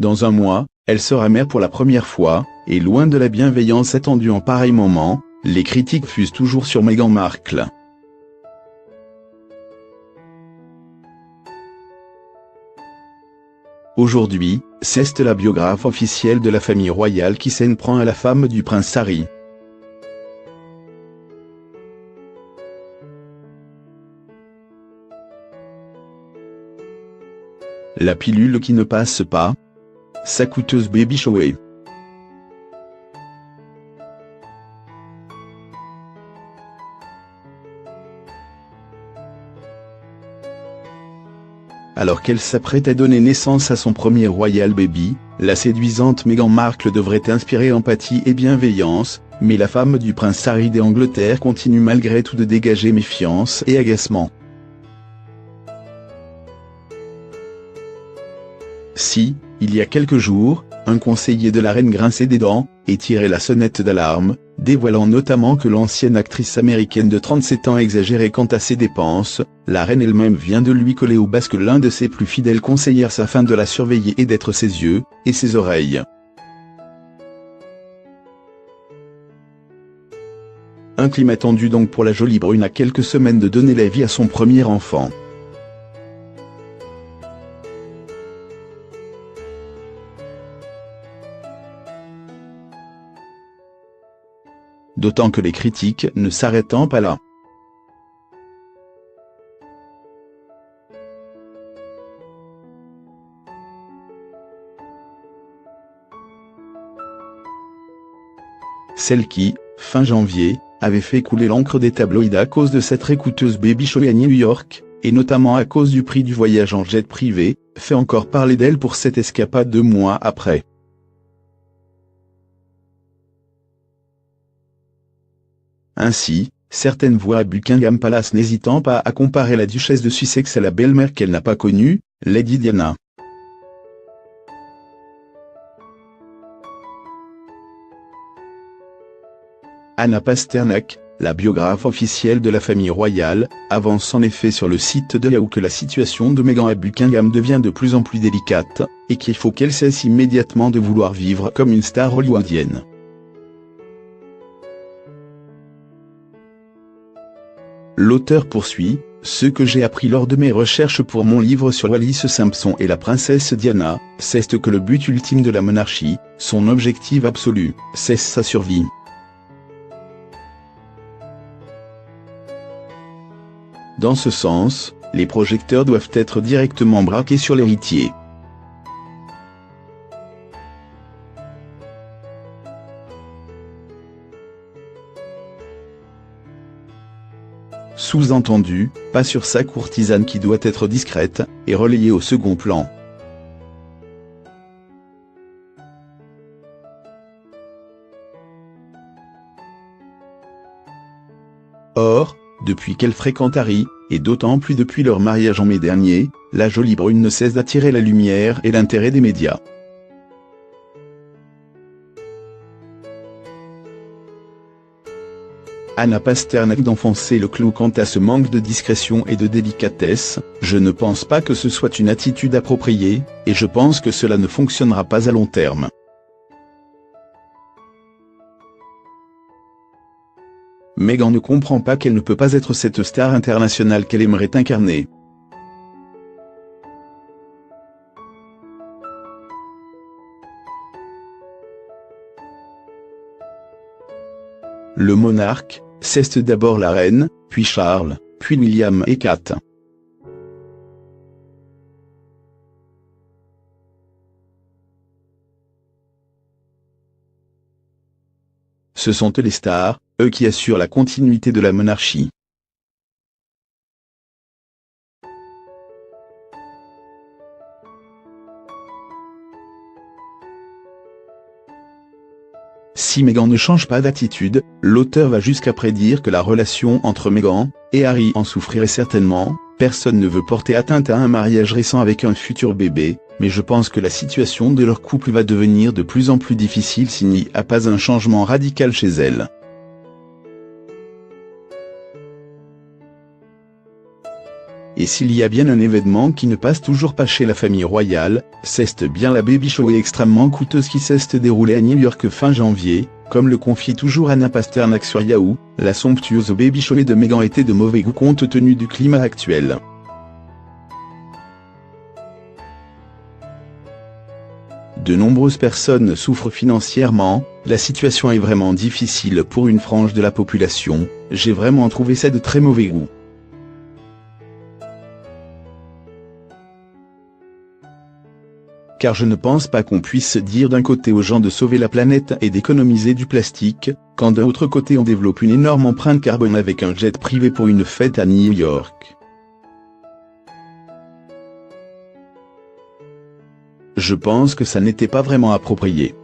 Dans un mois, elle sera mère pour la première fois, et loin de la bienveillance attendue en pareil moment, les critiques fusent toujours sur Meghan Markle. Aujourd'hui, c'est la biographe officielle de la famille royale qui s'en prend à la femme du prince Harry. La pilule qui ne passe pas. Sa coûteuse baby shower. Alors qu'elle s'apprête à donner naissance à son premier royal baby, la séduisante Meghan Markle devrait inspirer empathie et bienveillance, mais la femme du prince Harry d'Angleterre continue malgré tout de dégager méfiance et agacement. Si, il y a quelques jours, un conseiller de la reine grinçait des dents, et tirait la sonnette d'alarme, dévoilant notamment que l'ancienne actrice américaine de 37 ans exagérait quant à ses dépenses, la reine elle-même vient de lui coller au basque l'un de ses plus fidèles conseillers afin de la surveiller et d'être ses yeux, et ses oreilles. Un climat tendu donc pour la jolie brune à quelques semaines de donner la vie à son premier enfant. D'autant que les critiques ne s'arrêtent pas là. Celle qui, fin janvier, avait fait couler l'encre des tabloïds à cause de cette très coûteuse baby shower à New York, et notamment à cause du prix du voyage en jet privé, fait encore parler d'elle pour cette escapade 2 mois après. Ainsi, certaines voix à Buckingham Palace n'hésitant pas à comparer la duchesse de Sussex à la belle-mère qu'elle n'a pas connue, Lady Diana. Anna Pasternak, la biographe officielle de la famille royale, avance en effet sur le site de Yahoo que la situation de Meghan à Buckingham devient de plus en plus délicate, et qu'il faut qu'elle cesse immédiatement de vouloir vivre comme une star hollywoodienne. L'auteur poursuit, « Ce que j'ai appris lors de mes recherches pour mon livre sur Wallis Simpson et la princesse Diana, c'est que le but ultime de la monarchie, son objectif absolu, c'est sa survie. Dans ce sens, les projecteurs doivent être directement braqués sur l'héritier. Sous-entendu, pas sur sa courtisane qui doit être discrète, et relayée au second plan. Or, depuis qu'elle fréquente Harry, et d'autant plus depuis leur mariage en mai dernier, la jolie brune ne cesse d'attirer la lumière et l'intérêt des médias. Anna Pasternak d'enfoncer le clou quant à ce manque de discrétion et de délicatesse, je ne pense pas que ce soit une attitude appropriée, et je pense que cela ne fonctionnera pas à long terme. Meghan ne comprend pas qu'elle ne peut pas être cette star internationale qu'elle aimerait incarner. Le monarque, c'est d'abord la reine, puis Charles, puis William et Kate. Ce sont eux les stars, eux qui assurent la continuité de la monarchie. Si Meghan ne change pas d'attitude, l'auteur va jusqu'à prédire que la relation entre Meghan et Harry en souffrirait certainement. Personne ne veut porter atteinte à un mariage récent avec un futur bébé, mais je pense que la situation de leur couple va devenir de plus en plus difficile s'il n'y a pas un changement radical chez elle. Et s'il y a bien un événement qui ne passe toujours pas chez la famille royale, c'est bien la Baby Show extrêmement coûteuse qui s'est déroulée à New York fin janvier. Comme le confie toujours Anna Pasternak sur Yahoo, la somptueuse Baby Show de Meghan était de mauvais goût compte tenu du climat actuel. De nombreuses personnes souffrent financièrement, la situation est vraiment difficile pour une frange de la population, j'ai vraiment trouvé ça de très mauvais goût. Car je ne pense pas qu'on puisse dire d'un côté aux gens de sauver la planète et d'économiser du plastique, quand d'un autre côté on développe une énorme empreinte carbone avec un jet privé pour une fête à New York. Je pense que ça n'était pas vraiment approprié.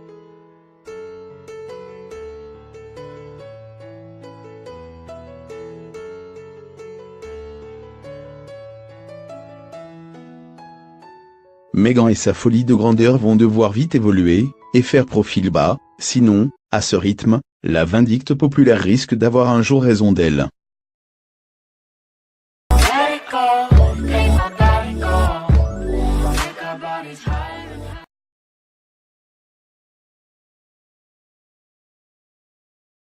Meghan et sa folie de grandeur vont devoir vite évoluer, et faire profil bas, sinon, à ce rythme, la vindicte populaire risque d'avoir un jour raison d'elle.